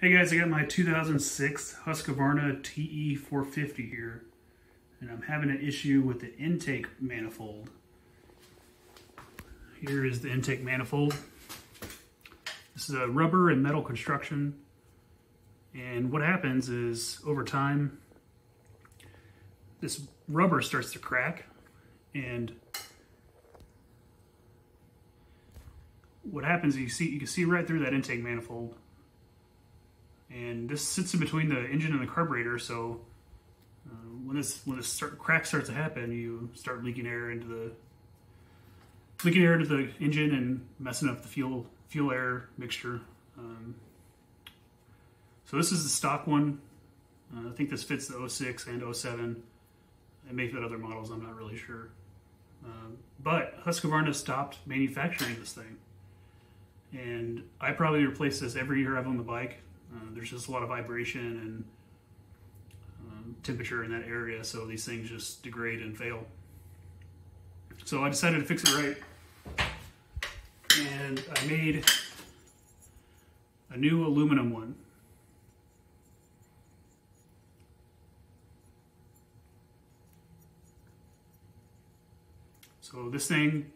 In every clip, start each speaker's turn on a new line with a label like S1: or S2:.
S1: Hey guys, I got my 2006 Husqvarna TE450 here, and I'm having an issue with the intake manifold. Here is the intake manifold. This is a rubber and metal construction, and what happens is over time this rubber starts to crack, and what happens is you can see right through that intake manifold. And this sits in between the engine and the carburetor, so when this crack starts to happen, you start leaking air into the engine and messing up the fuel air mixture. So this is the stock one. I think this fits the 06 and 07. It may fit other models, I'm not really sure. But Husqvarna stopped manufacturing this thing, and I probably replace this every year I have on the bike. There's just a lot of vibration and temperature in that area, so these things just degrade and fail. So I decided to fix it right, and I made a new aluminum one. So this thing,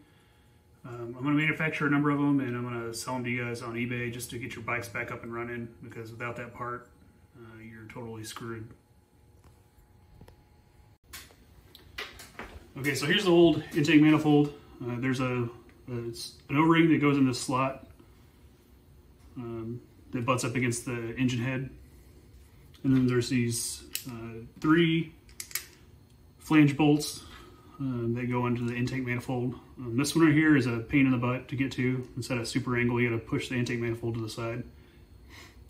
S1: I'm going to manufacture a number of them, and I'm going to sell them to you guys on eBay just to get your bikes back up and running, because without that part, you're totally screwed. Okay, so here's the old intake manifold. There's it's an O-ring that goes in this slot that butts up against the engine head. And then there's these 3 flange bolts that go into the intake manifold. This one right here is a pain in the butt to get to. Instead of super angle, you gotta push the intake manifold to the side.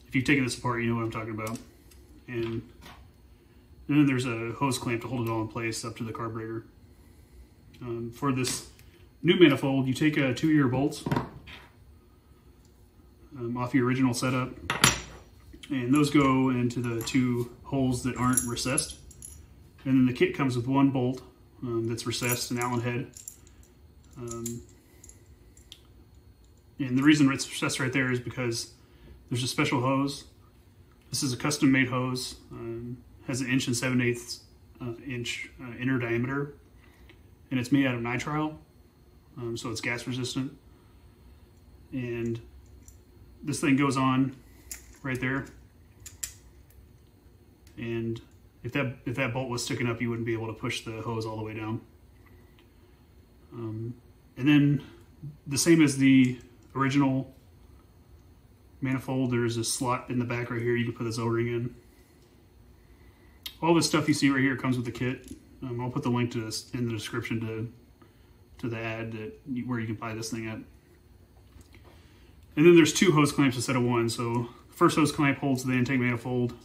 S1: If you've taken this apart, you know what I'm talking about. And then there's a hose clamp to hold it all in place up to the carburetor. For this new manifold, you take 2-year bolts off your original setup, and those go into the 2 holes that aren't recessed. And then the kit comes with 1 bolt that's recessed, an Allen head. And the reason it's recessed right there is because there's a special hose. This is a custom made hose. Has an 1 7/8 inch inner diameter, and it's made out of nitrile, so it's gas resistant. And this thing goes on right there, and if that bolt was sticking up, you wouldn't be able to push the hose all the way down. And then the same as the original manifold, there's a slot in the back right here you can put this O-ring in. All this stuff you see right here comes with the kit. I'll put the link to this in the description to the ad where you can buy this thing at. And then there's 2 hose clamps instead of 1. So the first hose clamp holds the intake manifold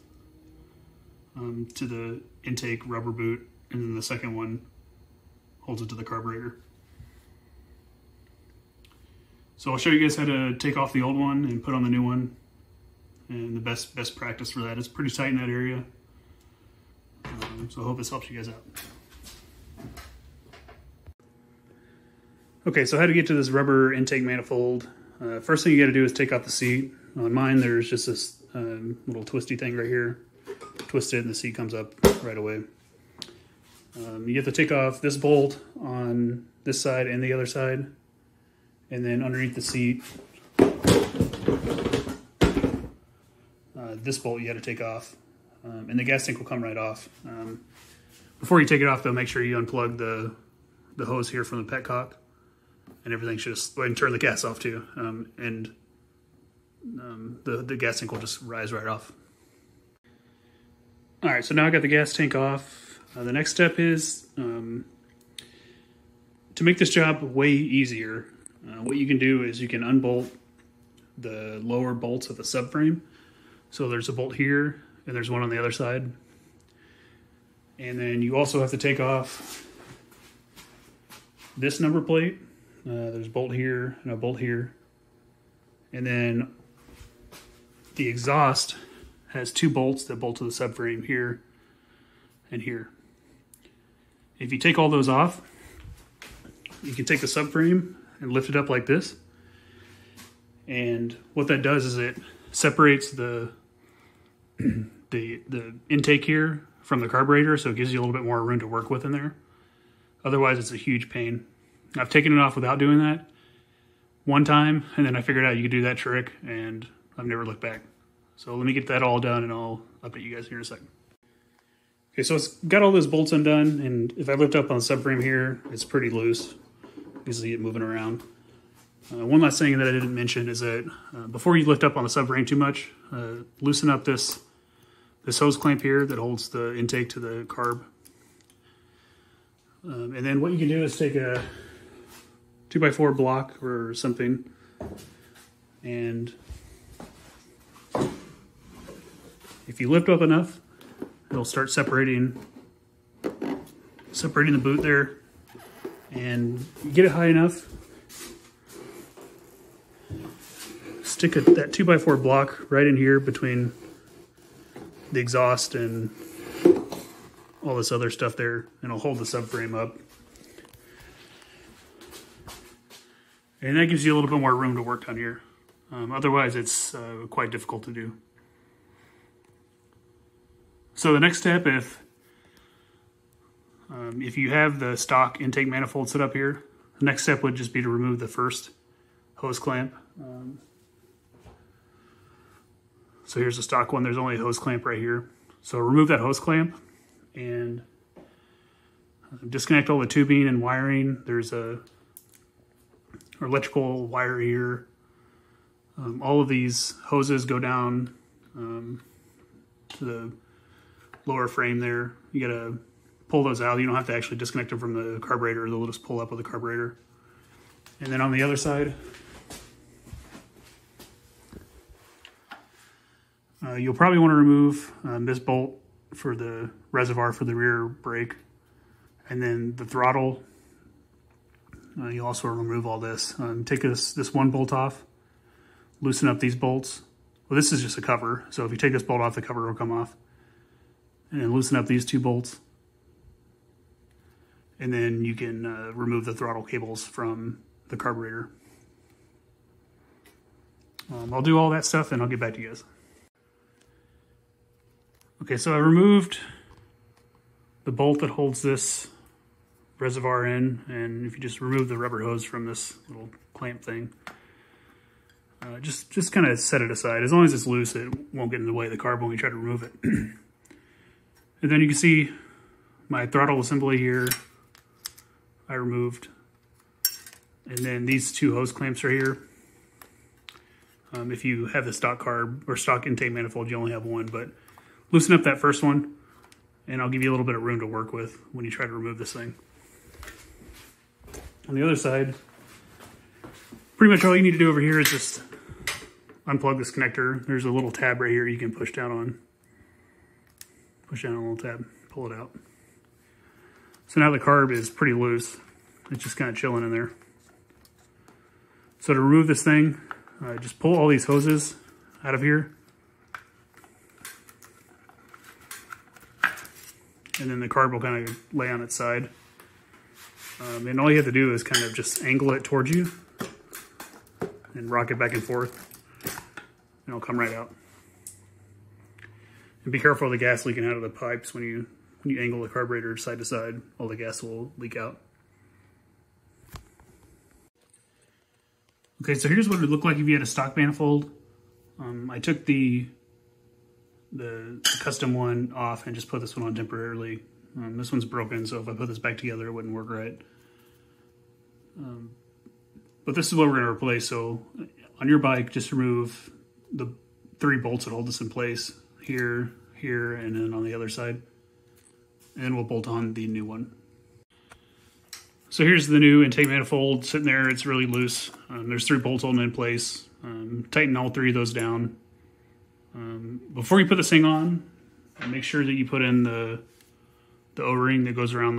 S1: to the intake rubber boot, and then the second one holds it to the carburetor. So I'll show you guys how to take off the old one and put on the new one, and the best practice for that. It's pretty tight in that area, so I hope this helps you guys out. Okay, so how to get to this rubber intake manifold. First thing you got to do is take off the seat. On mine, there's just this little twisty thing right here. Twist it and the seat comes up right away. You have to take off this bolt on this side and the other side, and then underneath the seat, this bolt you got to take off, and the gas tank will come right off. Before you take it off, though, make sure you unplug the hose here from the petcock, and everything should just go ahead and turn the gas off too, and the gas tank will just rise right off. All right, so now I got the gas tank off. The next step is to make this job way easier. What you can do is you can unbolt the lower bolts of the subframe. So there's a bolt here, and there's one on the other side. And then you also have to take off this number plate. There's a bolt here and a bolt here. And then the exhaust has 2 bolts that bolt to the subframe here and here. If you take all those off, you can take the subframe and lift it up like this. And what that does is it separates the the intake here from the carburetor, so it gives you a little bit more room to work with in there. Otherwise, it's a huge pain. I've taken it off without doing that one time, and then I figured out you could do that trick, and I've never looked back. So let me get that all done, and I'll update you guys here in a second. Okay, so it's got all those bolts undone, and if I lift up on the subframe here, it's pretty loose. You see it moving around. One last thing that I didn't mention is that before you lift up on the subframe too much, loosen up this hose clamp here that holds the intake to the carb. And then what you can do is take a 2x4 block or something, and if you lift up enough, it'll start separating the boot there, and you get it high enough. Stick that 2x4 block right in here between the exhaust and all this other stuff there, and it'll hold the subframe up. And that gives you a little bit more room to work on here. Otherwise, it's quite difficult to do. So the next step, if you have the stock intake manifold set up here, the next step would just be to remove the first hose clamp. So here's the stock one. There's only a hose clamp right here. So remove that hose clamp and disconnect all the tubing and wiring. There's a electrical wire here. All of these hoses go down to the lower frame there. You gotta pull those out. You don't have to actually disconnect them from the carburetor. They'll just pull up with the carburetor. And then on the other side, you'll probably want to remove this bolt for the reservoir for the rear brake, and then the throttle. You'll also remove all this. Take this one bolt off, loosen up these bolts. Well, this is just a cover, so if you take this bolt off, the cover will come off. And then loosen up these two bolts. And then you can remove the throttle cables from the carburetor. I'll do all that stuff and I'll get back to you guys. Okay, so I removed the bolt that holds this reservoir in, and if you just remove the rubber hose from this little clamp thing, just kind of set it aside. As long as it's loose, it won't get in the way of the carb when we try to remove it. And then you can see my throttle assembly here I removed. And then these two hose clamps are here. If you have the stock carb or stock intake manifold, you only have one, but loosen up that first one, and I'll give you a little bit of room to work with when you try to remove this thing. On the other side, pretty much all you need to do over here is just unplug this connector. There's a little tab right here you can push down on. Push down on a little tab, pull it out. So now the carb is pretty loose. It's just kind of chilling in there. So to remove this thing, just pull all these hoses out of here. And then the carb will kind of lay on its side. And all you have to do is kind of just angle it towards you and rock it back and forth, and it'll come right out. And be careful of the gas leaking out of the pipes when you angle the carburetor side to side. All the gas will leak out. Okay, so here's what it would look like if you had a stock manifold. I took the custom one off and just put this one on temporarily. This one's broken, so if I put this back together, it wouldn't work right. But this is what we're going to replace. So on your bike, just remove the 3 bolts that hold this in place, here, here, and then on the other side. And then we'll bolt on the new one. So here's the new intake manifold sitting there. It's really loose. There's 3 bolts holding it in place. Tighten all 3 of those down. Before you put this thing on, make sure that you put in the O-ring that goes around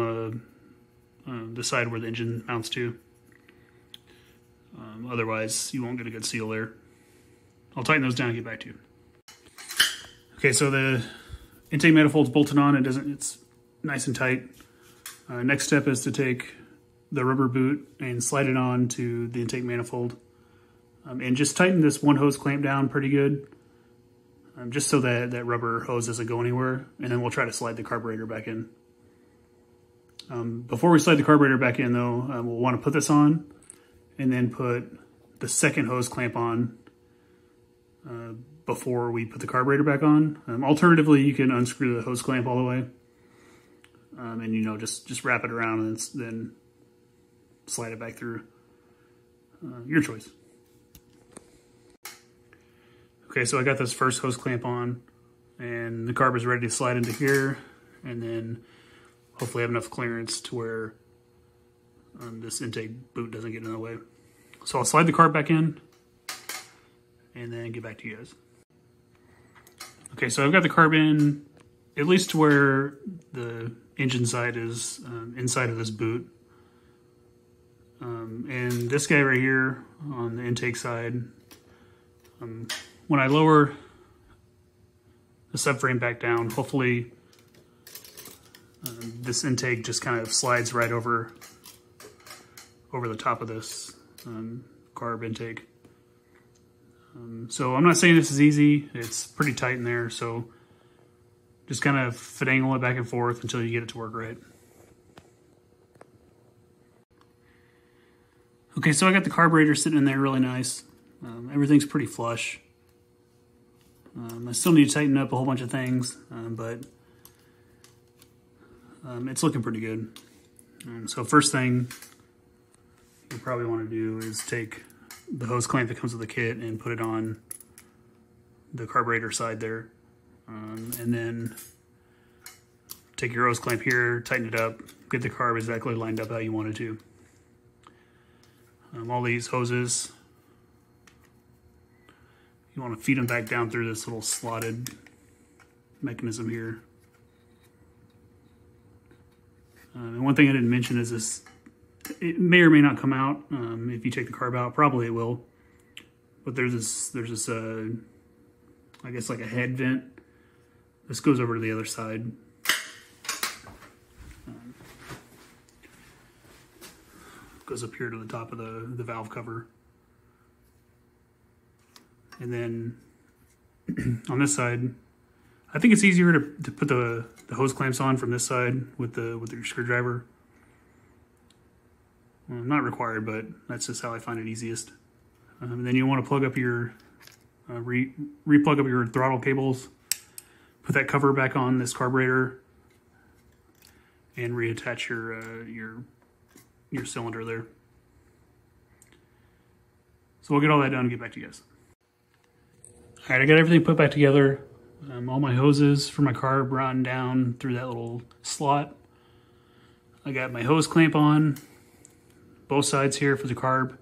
S1: the side where the engine mounts to. Otherwise, you won't get a good seal there. I'll tighten those down and get back to you. Okay, so the intake manifold's bolted on. It's nice and tight. Next step is to take the rubber boot and slide it on to the intake manifold. And just tighten this one hose clamp down pretty good. just so that rubber hose doesn't go anywhere, and then we'll try to slide the carburetor back in. Before we slide the carburetor back in though, we'll want to put this on and then put the second hose clamp on before we put the carburetor back on. Alternatively, you can unscrew the hose clamp all the way and, you know, just wrap it around and then slide it back through. Your choice. Okay, so I got this first hose clamp on and the carb is ready to slide into here, and then hopefully have enough clearance to where this intake boot doesn't get in the way. So I'll slide the carb back in and then get back to you guys. Okay, so I've got the carb in at least to where the engine side is inside of this boot. And this guy right here on the intake side, when I lower the subframe back down, hopefully this intake just kind of slides right over the top of this carb intake. So I'm not saying this is easy. It's pretty tight in there, so just kind of finagle it back and forth until you get it to work right. Okay, so I got the carburetor sitting in there really nice. Everything's pretty flush. I still need to tighten up a whole bunch of things, but it's looking pretty good. So first thing you probably want to do is take the hose clamp that comes with the kit and put it on the carburetor side there. And then take your hose clamp here, tighten it up, get the carb exactly lined up how you want it to. All these hoses, you want to feed them back down through this little slotted mechanism here. And one thing I didn't mention is this, it may or may not come out if you take the carb out. Probably it will. But there's this I guess like a head vent. This goes over to the other side. Goes up here to the top of the valve cover. And then on this side, I think it's easier to put the hose clamps on from this side with your screwdriver. Well, not required, but that's just how I find it easiest. And then you want to plug up your re-plug up your throttle cables, put that cover back on this carburetor, and reattach your cylinder there. So we'll get all that done and get back to you guys. All right, I got everything put back together. All my hoses for my carb run down through that little slot. I got my hose clamp on both sides here for the carb,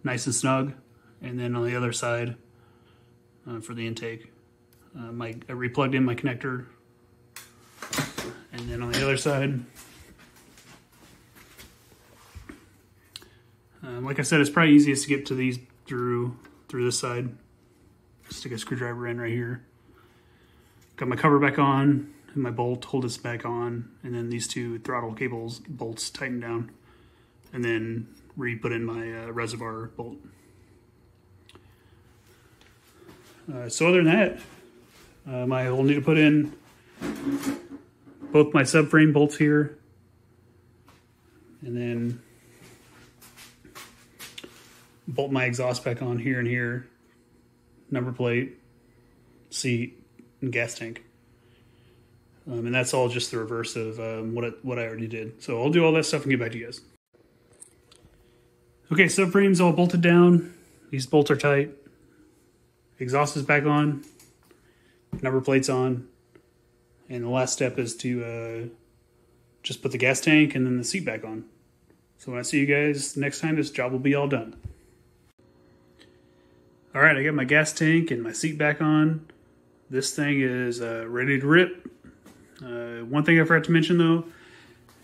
S1: nice and snug. And then on the other side for the intake. I replugged in my connector. And then on the other side, like I said, it's probably easiest to get to these through this side. Stick a screwdriver in right here. Got my cover back on and my bolt hold this back on, and then these two throttle cables bolts tighten down, and then re-put in my reservoir bolt. So other than that, I will need to put in both my subframe bolts here, and then bolt my exhaust back on here and here, number plate, seat, and gas tank. And that's all just the reverse of what I already did. So I'll do all that stuff and get back to you guys. Okay, subframe's all bolted down. These bolts are tight. Exhaust is back on. Number plate's on. And the last step is to just put the gas tank and then the seat back on. So when I see you guys next time, this job will be all done. All right, I got my gas tank and my seat back on. This thing is ready to rip. One thing I forgot to mention though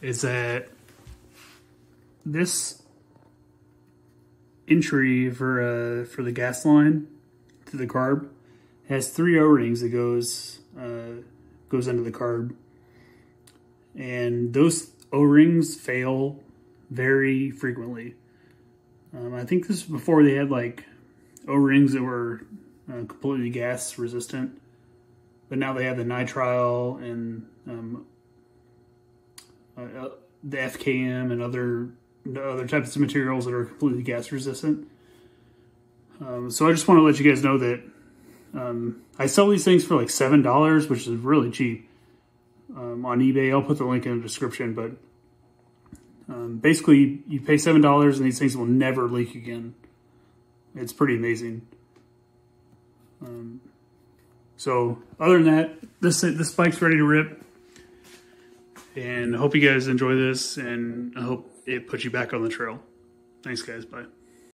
S1: is that this entry for the gas line to the carb has 3 O-rings that goes into the carb, and those O-rings fail very frequently. I think this is before they had like O-rings that were completely gas resistant. but now they have the nitrile and the FKM and other types of materials that are completely gas resistant. So I just want to let you guys know that I sell these things for like $7, which is really cheap on eBay. I'll put the link in the description, but basically you pay $7 and these things will never leak again. It's pretty amazing. So other than that, this bike's ready to rip, and I hope you guys enjoy this, and I hope it puts you back on the trail. Thanks guys, bye.